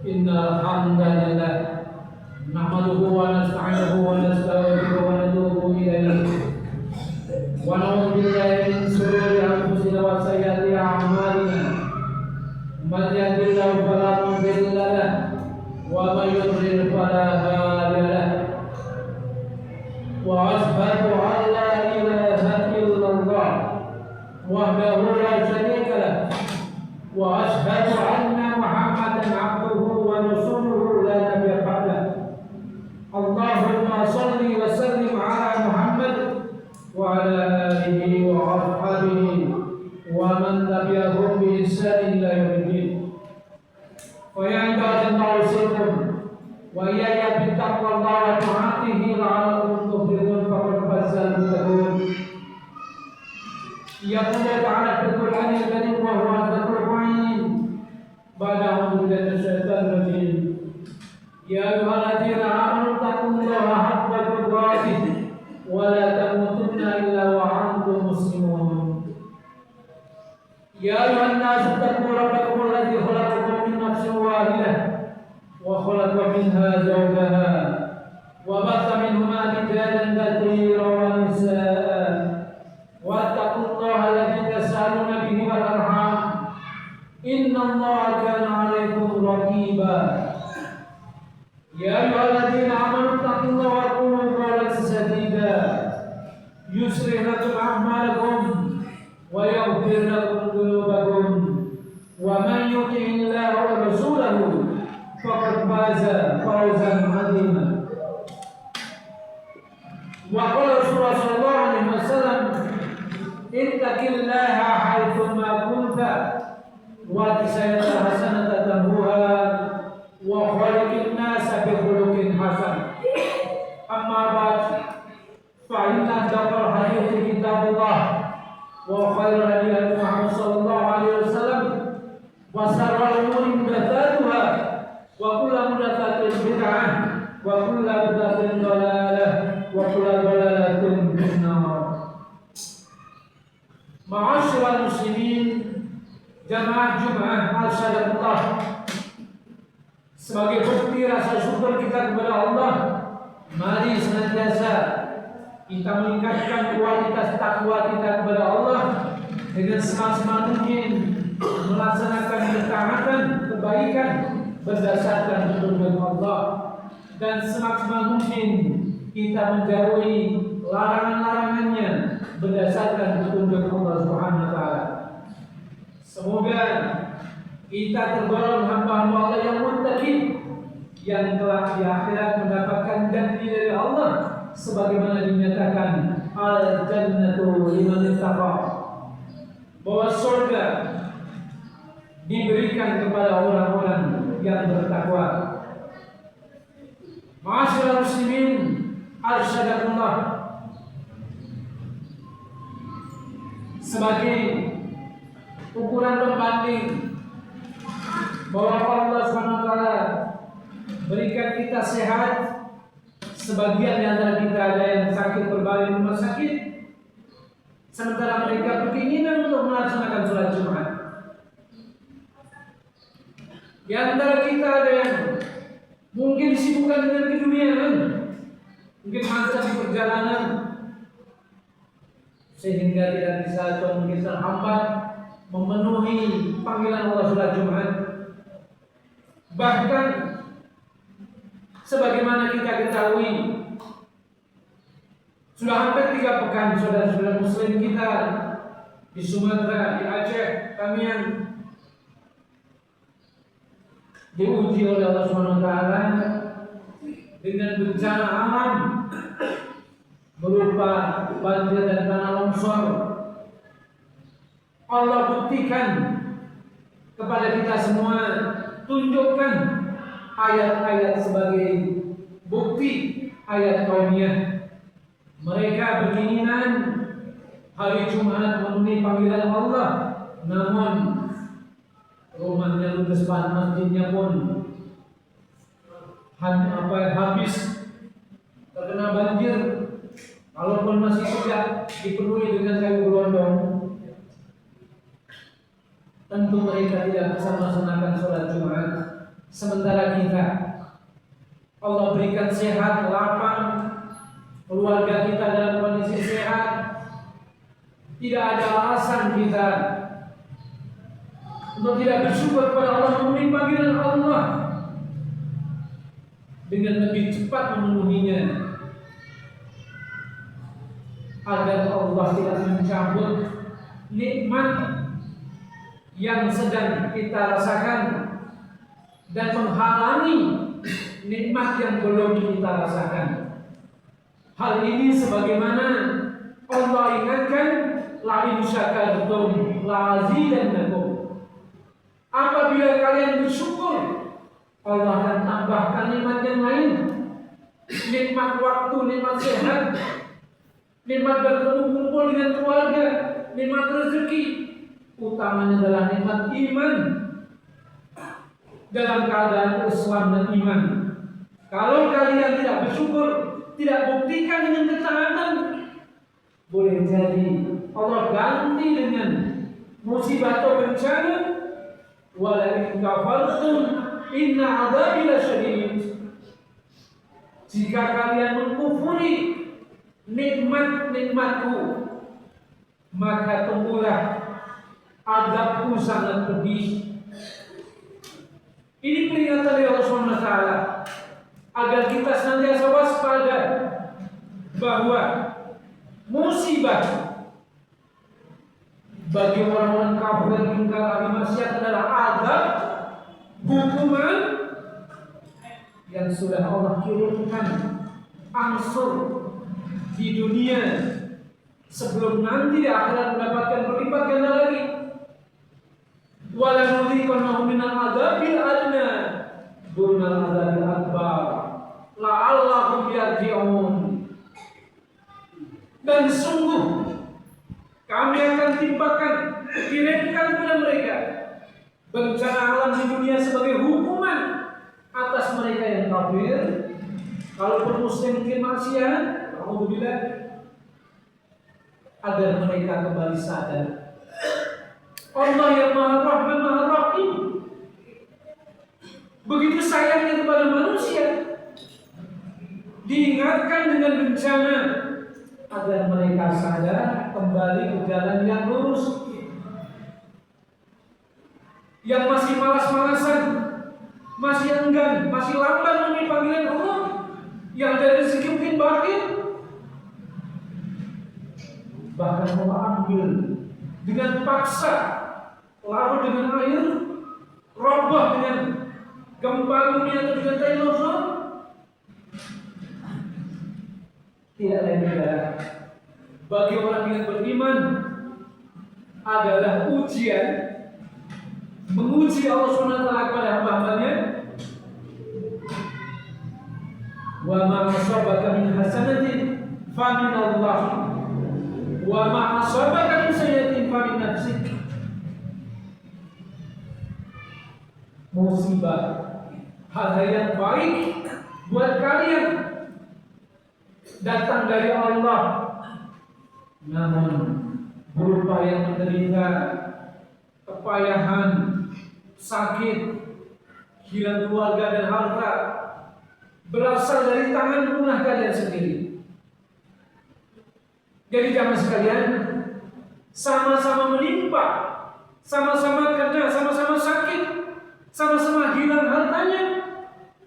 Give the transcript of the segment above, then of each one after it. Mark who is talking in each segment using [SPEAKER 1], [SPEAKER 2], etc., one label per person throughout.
[SPEAKER 1] إن الحمد لله نحمده ونستعينه ونستغفره ونتوب إليه ونعوذ بالله من شرور أنفسنا وسيئات أعمالنا من يهد الله فلا مضل له ومن يضلل فلا هادي له وأشهد أن لا إله إلا الله وحده لا شريك له وأشهد أن محمدا عبده ورسوله لا نبي بعده اللهم صل وسلم على محمد وعلى آله وأصحابه ومن تبعهم بإحسان إلى يوم الدين ويا عباد الله أوصيكم وإياي بتقوى الله وطاعته لعلكم تفلحون فقد فاز المتقون يقول تعالى في القرآن الكريم وهو أصدق القائلين بعد أعوذ بالله من الشيطان الرجيم يا أيها الذين آمنوا اتقوا الله حق تقاته ولا تموتن إلا وأنتم مسلمون يا أيها الناس اتقوا ربكم الذي خلقكم من نفس واحدة وخلق منها زوجها وبث منهما رجالا كثيرا ونساء واتقوا الله الذي تسألون به والأرحام إن الله كان عليكم رقيبا يا أيها الذين آمنوا اتقوا الله وقولوا قولا سديدا يصلح لكم أعمالكم ويغفر لكم ذنوبكم ومن يطع الله ورسوله فقد فاز فوزا عظيما وقال رسول الله صلى الله عليه وسلم اتق الله حيثما كنت واتق حسنة تمحوها وخلق الناس بخلق حسن أما بعد فإن أصدق الحديث كتاب الله وخير الهدي محمد صلى الله عليه وسلم وشر الأمور محدثاتها وكل محدثة بدعة وكل بدعة ضلالة وكل ضلالة في النار. Ma'asyiral muslimin jamaah Jumat Al-Syadaqullah, sebagai bukti rasa syukur kita kepada Allah, mari senantiasa kita meningkatkan kualitas takwa kita kepada Allah dengan semaksimal mungkin melaksanakan ketaatan, kebaikan berdasarkan petunjuk Allah, dan semaksimal mungkin kita menjauhi larangan-larangannya berdasarkan petunjuk Allah Subhanahu wa taala. Semoga kita tergolong hamba-hamba Allah yang muttaqin, yang telah di akhirat mendapatkan janji dari Allah sebagaimana dinyatakan al-jannatu liman ittaqa, bahwa surga diberikan kepada orang-orang yang bertakwa. Ma'asyiral muslimin al-syadaqullah, sebagai ukuran pembanding bahwa Allah SWT berikan kita sehat, sebagian di antara kita ada yang sakit berbaring rumah sakit, sementara mereka berkeinginan untuk melaksanakan sholat Jumat. Di antara kita ada yang mungkin disibukkan dengan keduniaan, mungkin masa di perjalanan sehingga tidak bisa atau mungkin terhambat memenuhi panggilan Allah sholat Jumat. Bahkan sebagaimana kita ketahui, sudah hampir 3 pekan saudara-saudara muslim kita di Sumatera, di Aceh, Tamiang diuji oleh Allah SWT dengan bencana alam berupa banjir dan tanah longsor. Allah buktikan kepada kita semua, tunjukkan ayat-ayat sebagai bukti ayat kaumiyah. Mereka berkeinginan hari Jumat memenuhi panggilan Allah, namun rumahnya ludes, masjidnya pun habis terkena banjir. Kalaupun masih tidak dipenuhi dengan kayu gelondong, tentu mereka tidak bisa melaksanakan sholat Jumat Sementara kita Allah berikan sehat, lapang, keluarga kita dalam kondisi sehat, tidak ada alasan kita untuk tidak bersyukur kepada Allah, memenuhi panggilan Allah dengan lebih cepat memenuhinya, agar Allah tidak mencabut nikmat yang sedang kita rasakan dan menghalangi nikmat yang belum kita rasakan. Hal ini sebagaimana Allah ingatkan, la in syakartum la azidannakum. Apabila kalian bersyukur, Allah akan tambahkan nikmat yang lain. Nikmat waktu, nikmat sehat, nikmat berkumpul dengan keluarga, nikmat rezeki. Utamanya adalah nikmat iman. Dalam keadaan Islam dan iman, kalau kalian tidak bersyukur, tidak buktikan dengan ketaatan, boleh jadi Allah ganti dengan musibah atau bencana. Wala in kafartum inna adzabi lasyadid. Jika kalian mengkufuri nikmat-nikmatku, maka tunggulah azabku sangat pedih. Ini peringatan dari Allah SWT agar kita senantiasa waspada bahwa musibah bagi orang-orang kafir ingkar ahli maksiat adalah azab, hukuman yang sudah Allah kirimkan angsur di dunia sebelum nanti di akhirat mendapatkan berlipat ganda lagi. Wala nudziqannahum minal adzabil adna dunal adzabil akbar la'allahum yarji'un. Dan sungguh kami akan timpakan, kirimkan kepada mereka bencana alam di dunia sebagai hukuman atas mereka yang kafir. Kalau muslim mungkin maksiat, alhamdulillah, agar mereka kembali sadar Allah yang Maha Rahman Maha Rahim, begitu sayangnya kepada manusia, diingatkan dengan bencana agar mereka sadar kembali ke jalan yang lurus. Yang masih malas-malasan, masih enggan, masih lamban memenuhi panggilan Allah, yang dari rezeki mungkin berakhir, bahkan Allah ambil dengan paksa, lalu dengan air, roboh dengan gempa bumi atau dengan dinosaur. Tidak lain tidak bagi orang yang beriman adalah ujian, menguji Allah SWT kepada hamba-hambanya. Wa ma asabaka min hasanatin fa min Allah wa ma asabaka min sayyi'atin fa min nafsik. Musibah, hal-hal yang baik buat kalian datang dari Allah, namun berupa yang menderita, kepayahan, sakit, hilang keluarga dan harta, berasal dari tangan punah kalian sendiri. Jadi jamaah sekalian, sama-sama menimpa, sama-sama kena, sama-sama sakit, sama-sama hilang hartanya,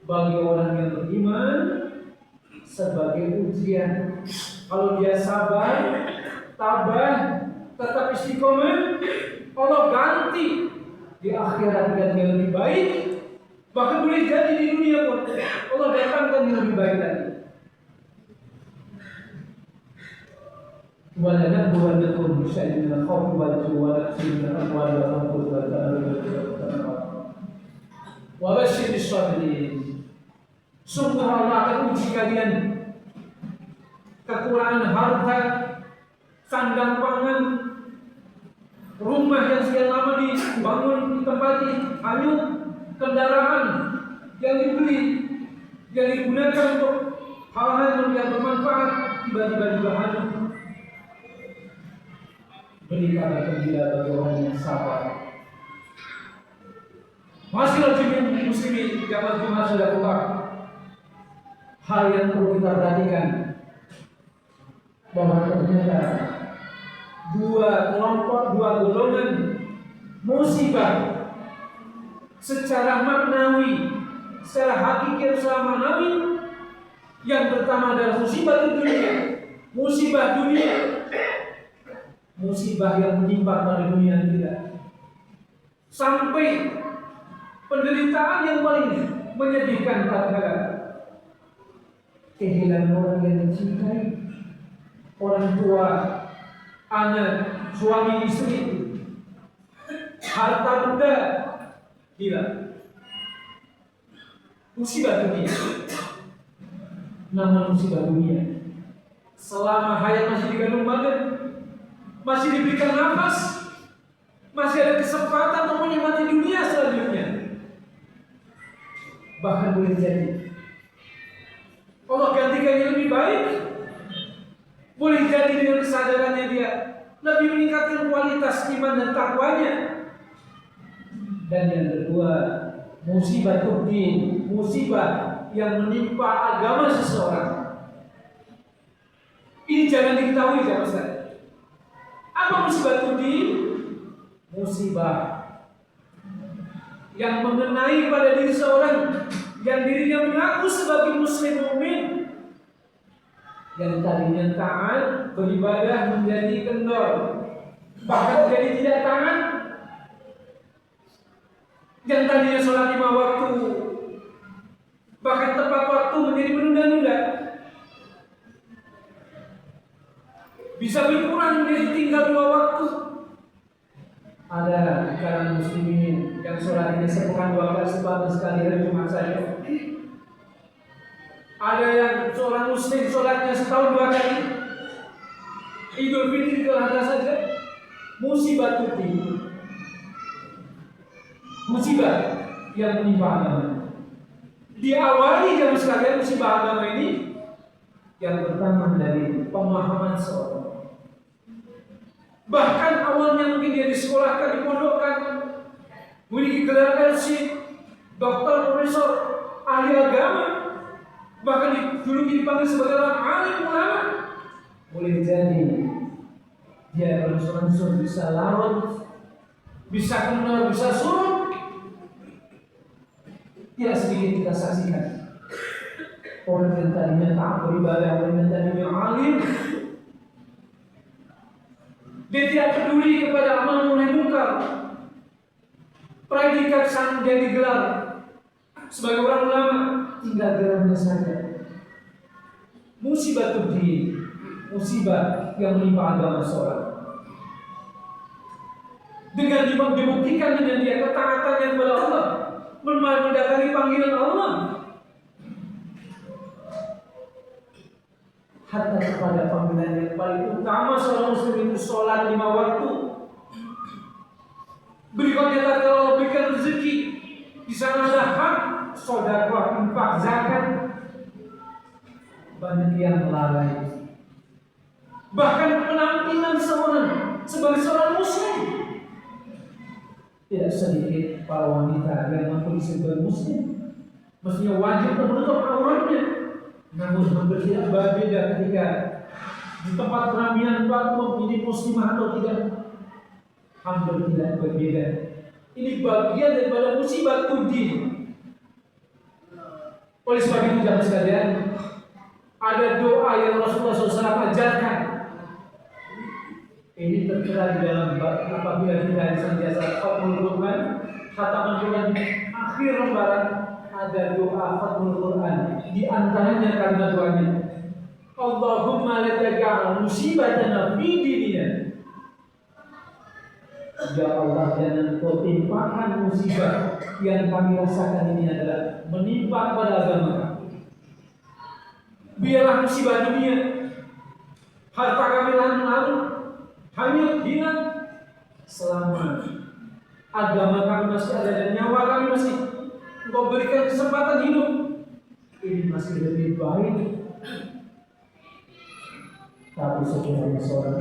[SPEAKER 1] bagi orang yang beriman sebagai ujian. Kalau dia sabar, tabah, tetap istiqomah, Allah ganti di akhirat dengan yang lebih baik. Bahkan boleh jadi di dunia pun Allah datangkan yang lebih baik lagi. Wala nabluwannakum bisyai'in minal khawfi wal-ju'i wa naqsin minal amwali wal anfusi wa basyyiris sabirin. Sungguh Allah akan uji kalian kekurangan harta, sandang pangan, rumah yang sekian lama dibangun, ditempati, hanyut, kendaraan yang dibeli, yang digunakan untuk hal-hal yang bermanfaat, tiba-tiba juga hanyut. Beri kabar gembira bagi orang yang sabar. Masih muslimin Subhanallah, hal yang perlu kita perhatikan bahwa ternyata dua kelompok, dua golongan musibah secara maknawi, secara hakiki, secara maknawi. Yang pertama adalah musibah dunia, musibah yang menimpa pada dunia kita, sampai penderitaan yang paling menyedihkan tatkala kehilangan orang yang dicintai, orang tua, anak, suami, istri, harta benda, hilang. Musibah dunia. Nama musibah dunia. Selama hayat masih digandung badan, masih diberikan nafas, masih ada kesempatan untuk menikmati dunia selanjutnya. Bahkan boleh jadi Allah gantikan yang lebih baik. Boleh jadi dengan kesadarannya dia lebih meningkatkan kualitas iman dan takwanya. Dan yang kedua, musibah tuddin, musibah yang menimpa agama seseorang. Ini jangan diketahui sama saya. Apa musibah tuddin? Musibah yang mengenai pada diri seorang yang dirinya mengaku sebagai muslim mukmin, yang tadinya taat beribadah menjadi kendor, bahkan jadi tidak taat. Yang tadinya sholat 5 waktu, bahkan tepat waktu menjadi menunda-nunda. Bisa berkurang menjadi tinggal 2 waktu. Ada di kalangan muslimin yang sholatnya sepekan 2 kali, sepekan sekali hari Jumat saja. Ada yang seorang muslim sholatnya setahun 2 kali. Idul Fitri itu ada saja. Musibah tuddin, musibah yang menimpa agama. Diawali jam sekalian musibah agama ini yang pertama dari pemahaman seorang. Bahkan awalnya mungkin dia disekolahkan, dipondokkan, memiliki gelar LC, doktor, profesor, ahli agama, bahkan dulu dipanggil sebagai orang alim ulama. Boleh jadi dia berangsur-angsur bisa larut, bisa kendor, bisa surut. Tidak sedikit kita saksikan orang yang tadinya taat beribadah, orang yang tadinya alim, dia tidak peduli kepada amal nahi munkar. Predikat sang dia digelar sebagai orang ulama, tinggal gelarnya saja. Musibah tuddin, musibah yang menimpa agama seorang. Dengan dibuktikan dengan dia ketaatannya kepada Allah, mendatangi panggilan Allah, hatta kepada panggilan yang paling utama seorang muslim itu sholat 5 waktu. Berikutnya kalau berikan rezeki, di sana ada hak, sedekah, infak, zakat. Banyak yang lalai. Bahkan penampilan seorang sebagai seorang muslim. Tidak sedikit para wanita yang mengaku sebagai muslim, mestinya wajib menutup auratnya. Namun hampir tidak berbeda ketika di tempat peramian waktu ini muslimah atau tidak, hampir tidak berbeda. Ini bagian daripada musibah tuddin. Oleh sebab itu jamaah sekalian, ada doa yang Rasulullah SAW ajarkan. Ini tertera di dalam apabila kita senantiasa khatmul Quran, khataman Quran akhir lembaran, ada doa khatmul Quran. Di antaranya kalimat doanya, Allahumma la taj'al musibatana fi dinina. Ya Allah, jangan kau timpakan musibah yang kami rasakan ini adalah menimpa pada agama kami. Biarlah musibah dunia, harta kami lalu hanya hilang, selama agama kami masih ada dan nyawa kami masih Engkau berikan kesempatan hidup, ini masih lebih baik. Tapi sebenarnya seorang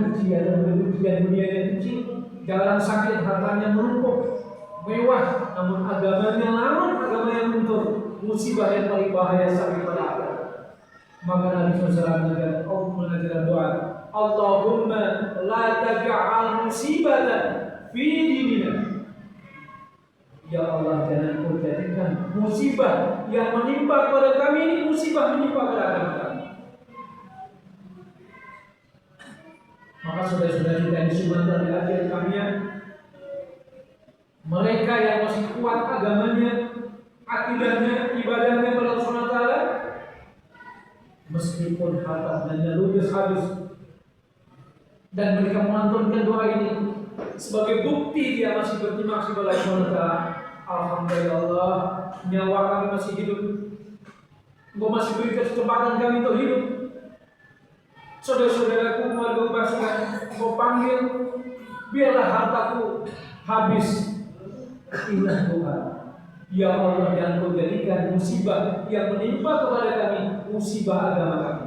[SPEAKER 1] ujian dan ujian dunia yang kecil, jalan sakit, hartanya menumpuk, mewah, namun agamanya larut, agama yang luntur. musibah yang paling bahaya sampai pada akhir. Maka Nabi SAW mengajarkan doa, Allahumma la taj'al musibatan fi dinina. Ya Allah, jangan kau jadikan musibah yang menimpa kepada kami ini musibah menimpa kepada agama kami. Maka saudara-saudara kita di Sumatera di akhir kami, mereka yang masih kuat agamanya, akidahnya, ibadahnya kepada Allah SWT, meskipun hartanya ludes habis, dan mereka melantunkan doa ini sebagai bukti dia masih berterima kasih kepada Allah SWT. Alhamdulillah, nyawa kami masih hidup. Engkau masih beri kesempatan kami untuk hidup. Saudara-saudaraku, keluarga pasukan, Engkau panggil, biarlah hartaku habis. Inilah doa. Ya Allah, jangan Kau jadikan musibah yang menimpa kepada kami musibah agama kami.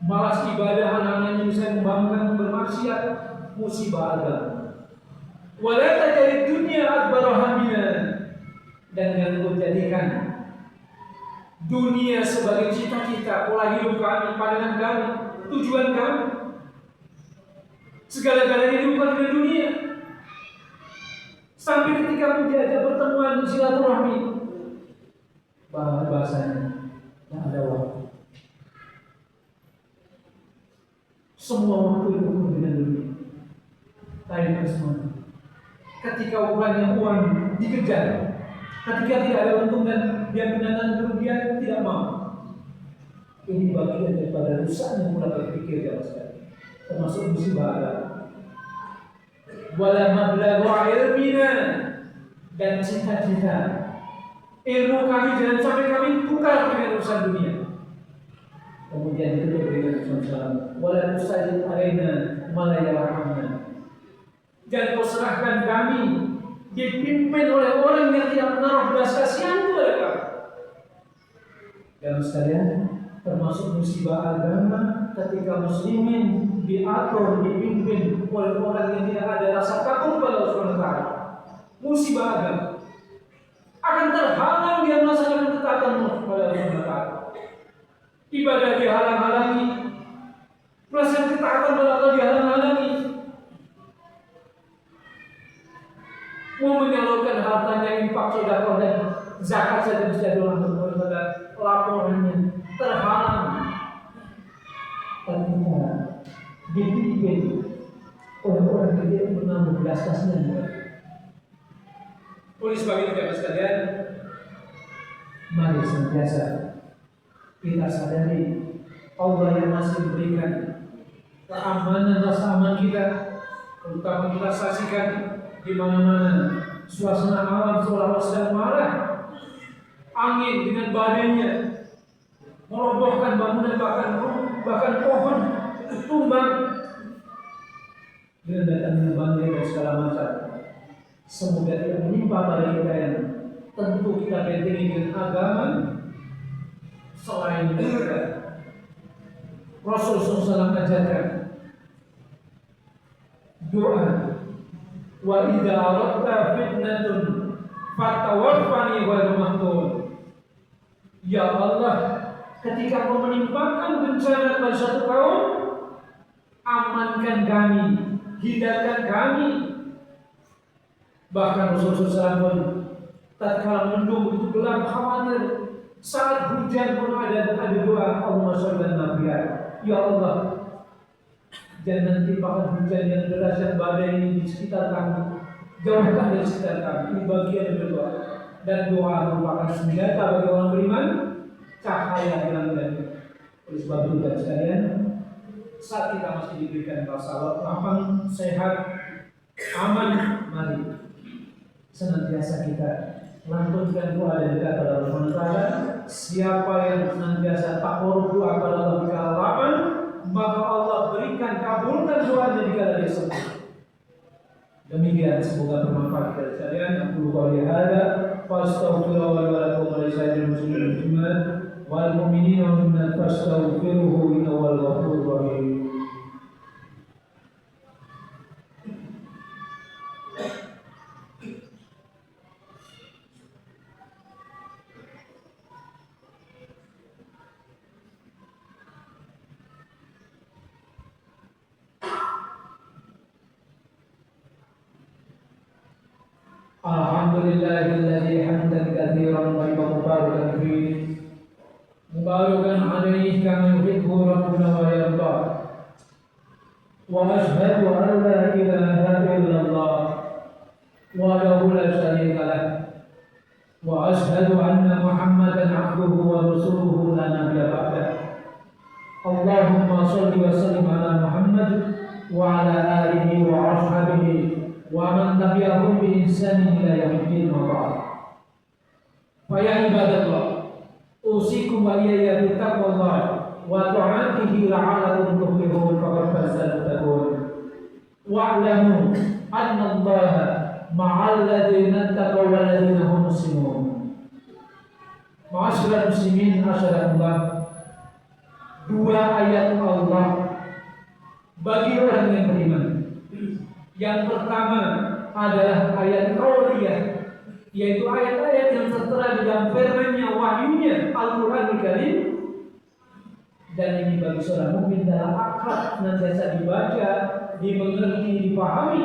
[SPEAKER 1] Malas ibadah anak-anak yang saya membangkang bermaksiat, musibah agama. Wala taj'al dunya akbar hammina, dan yang Kau jadikan dunia sebagai cita-cita, pola hidup kami, pandangan kami, tujuan kami. Segala-galanya bukan dari dunia. Sampai ketika diajak pertemuan silaturahmi, bahasanya tidak ada waktu. Semua waktu diukur dengan dunia. Tadi semua. Ketika ukurannya uang dikejar, ketika tidak ada untung dan dia mendatangkan kerugian, tidak mau. Ini bagian daripada rusaknya pola berpikir jamaah sekalian, termasuk musibah agama. Wala mablaghu ilmina, dan cita-cita ilmu kami jangan sampai kami tukar dengan urusan dunia. Kemudian itu dengan urusan salam. Wala tusajid alaina ma la yarhamna. Dan Kau serahkan kami dipimpin oleh orang yang tidak menaruh belas kasihan kepada kami. Dan sekalian, termasuk musibah agama ketika muslimin diatur, dipimpin oleh orang yang tidak ada rasa takut kepada Allah SWT. Musibah agama akan terhalang dia melaksanakan ketaatan kepada Allah SWT. Ibadah dihalang-halangi, melaksanakan ketaatan kepada Allah dihalang-halangi. Mau menyalurkan hartanya, infak, sedekah dan zakat saja bisa pada laporannya terhalang. Ternyata dipimpin oleh orang yang tidak pernah berbelas kasihan. Oleh sebab itu jemaah sekalian, mari senantiasa kita sadari Allah yang masih memberikan keamanan, rasa aman kita, terutama kita saksikan di mana-mana suasana alam seolah-olah sedang marah, angin dengan badainya merobohkan bangunan, bahkan pohon tumbang dengan datangnya banjir dan segala macam. Semoga tidak menimpa pada kita yang tentu kita bentengi dengan agama selain kita. Rasul SAW ajarkan doa, wa idza aradta fitnatun fatawaffani ghairu maftun. Ya Allah, ketika Kau menimpakan bencana pada suatu kaum, amankan kami, hindarkan kami. Bahkan Rasulullah SAW pun tatkala mendung begitu gelap khawatir, saat hujan pun ada doa, Allahumma sholli ala Nabi. Ya Allah, jangan timpakan hujan yang deras dan badai ini di sekitar kami, jauhkan dari sekitar kami. Ini bagian dari doa, dan doa merupakan senjata bagi orang beriman, cahaya yang dari. Oleh sebab itu sekalian, saat kita masih diberikan rasa lapang, sehat, aman, mari senantiasa kita lantunkan doa dan dekat pada Allah SWT. Siapa yang senantiasa takarrub doa kepada Allah di kala lapang, maka Allah berikan kabulkan doanya di kala dia sembuh. Demikian, semoga bermanfaat kepada sekalian. Aku qouli hadza fa astaghfirullah wa lakum wa lisa'iril muslimin wal mu'minina wal mu'minat fastaghfiruhu innahu huwal ghafurur rahim. Alhamdulillahilladzi hamdan katsiran tayyiban mubarakan fihi mubarakan alaihi kama yuhibbu rabbuna wa yarda. Wa asyhadu an la ilaha illallah wahdahu la syarika lah wa asyhadu anna Muhammadan abduhu wa rasuluhu la nabiyya ba'dah. Allahumma shalli wa sallim ala Muhammad wa ala alihi wa ashabihi wa man tabi'ahum bi ihsanin ila yaumil qiyamah. Fa ya ibadallah, usikum wa iyaya bi taqwallah wa ta'atihi la'allakum tuflihun faqad fazal muttaqun. Wa'lamu anna Allaha ma'al ladzina taqaw wal ladzina hum muslimun. Ma'asyiral muslimin asyhadullah, dua ayat Allah bagi orang yang beriman. Yang pertama adalah ayat qauliyah, yaitu ayat-ayat yang tertera di dalam firman-Nya, wahyunya Al-Qur'anul Karim. Dan ini bagi seorang mukmin dalam akrab senantiasa dibaca, dimengerti, dipahami.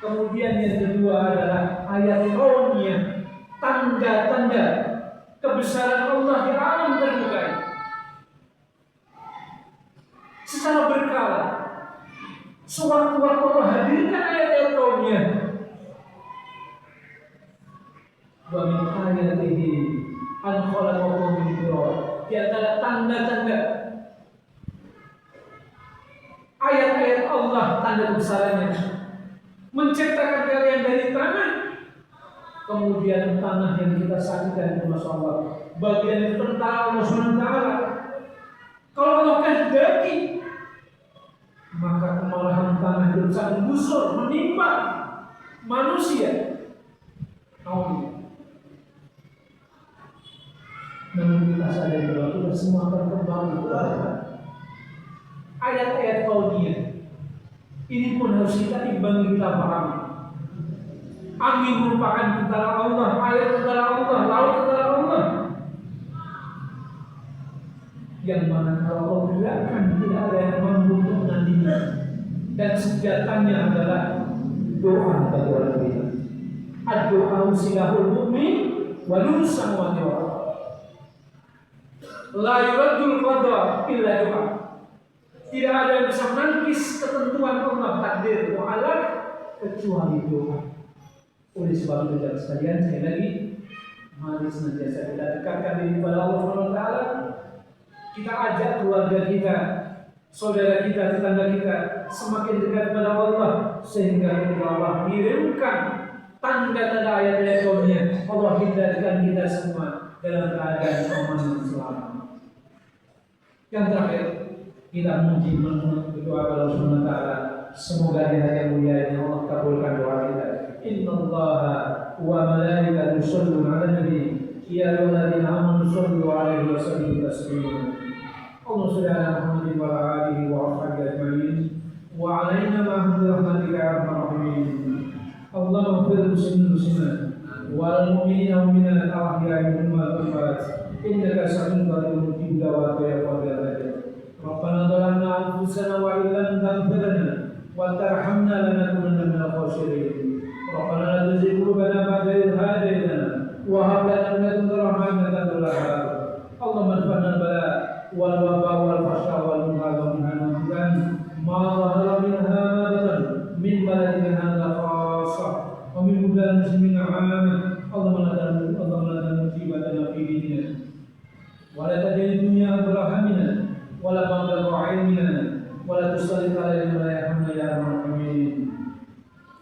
[SPEAKER 1] Kemudian yang kedua adalah ayat qauliyah, tanda-tanda kebesaran Allah di alam terbuka secara berkala. Sewaktu-waktu Allah hadirkan ayat-ayat qauliyah. Wa min ayatihi an khalaqakum min turab. Di antara tanda-tanda ayat-ayat Allah, tanda kebesarannya, menciptakan kalian dari tanah. Kemudian tanah yang kita saksikan itu Masya Allah, bagian tentara Allah SWT. Kalau Allah kehendaki, maka kemarahan tanah itu bisa menggusur, menimpa manusia. Namun kita sadari bahwa kita semua akan kembali kepada ayat-ayat qauliyah. Ini pun harus kita imbangi, kita pahami. Angin merupakan tentara Allah, air tentara Allah, laut tentara Allah. Yang mana kalau Allah gerakan tidak ada yang mampu untuk menandingi. Dan senjatanya adalah doa bagi orang beriman. Ad-doa silahul mu'min wa nurus samawati wal ardh. La yuraddul qada illa doa. Tidak ada yang bisa menangkis ketentuan Allah, takdir mu'alaq, kecuali doa. Oleh sebab itu sekalian, sekali lagi, mari senantiasa kita dekatkan diri kepada Allah SWT. Kita ajak keluarga kita, saudara kita, tetangga kita semakin dekat kepada Allah, sehingga ketika Allah kirimkan tanda-tanda ayat-ayat qauliyah, Allah hindarkan kita semua dalam keadaan aman dan selamat. Yang terakhir, kita memuji berdoa kepada Allah SWT. Semoga di hari yang mulia ini Allah kabulkan doa kita. Innallaha wa malaikatahu yusholluna 'alan nabi ya ayyuhalladzina amanu shollu 'alaihi wa sallimu taslima. Allahumma shalli 'ala Muhammadin wa 'ala alihi wa ashabihi ajma'in wa 'alaina ma'ahum bi rahmatika ya arhamar rahimin. Allahumma ighfir muslimin muslimat wal mu'minina wal mu'minat al-ahya'i minhum wal amwat innaka sami'un qaribun mujibud da'wati ya qadir al-hajat. Rabbana zalamna anfusana wa illam taghfir lana wa tarhamna lanakunanna minal khasirin. Rabbana la tuzigh qulubana ba'da idh hadaytana wa hab lana min ladunka rahmatan innaka antal wahhab. Allahumma adfa'na al-bala wal waba wal fahsya wal munkar wal munkar ma dhahara minha ma batan min baladina hadha khassah wa min budal muslimin 'amah. Allahumma la musibatana fi dinina wa la taj'al dunya akbar hammina wa la mablagha 'ilmina wa la tusallit 'alaina ma la yarhamna ya arhamar rahimin.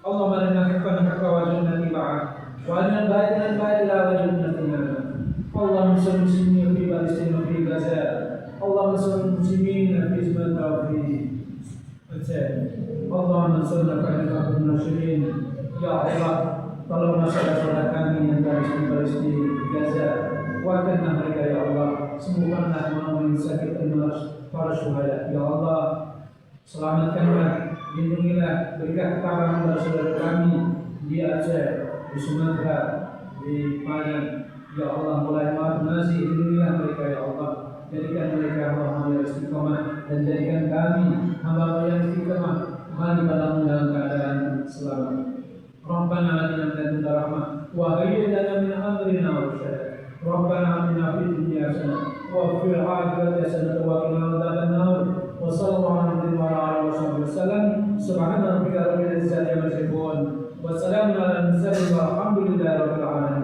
[SPEAKER 1] Allahumma arina haqqan haqqa wa arina ittiba'ah wa arina batilan batila wa arina ijtinaba. Allahumma salli muslimin fi Palestina fi Gaza. Allahumma salli muslimin fi Sumatera fi Aceh. Allahumma salli ala muslimin. Ya Allah, tolonglah saudara-saudara kami yang berada di Palestina, Gaza. Kuatkanlah mereka ya Allah. Sembuhkanlah orang-orang yang sakit dan para syuhada. Ya Allah, selamatkanlah, lindungilah, berikan ketabahan kepada saudara kami di Aceh, di Sumatera, di Padang. Ya Allah, mulai nasi, lindungilah mereka ya Allah. Jadikan mereka hamba yang istiqamah dan jadikan kami hamba yang istiqamah kembali dalam keadaan selamat. ربنا آتنا من لدنك رحمة وهيئ لنا من أمرنا رشدا ربنا آتنا في الدنيا حسنة وفي الآخرة حسنة وقنا عذاب النار وصلى الله على محمد وعلى آله وصحبه وسلم سبحان ربك رب العزة عما يصفون وسلام على المرسلين والحمد لله رب العالمين.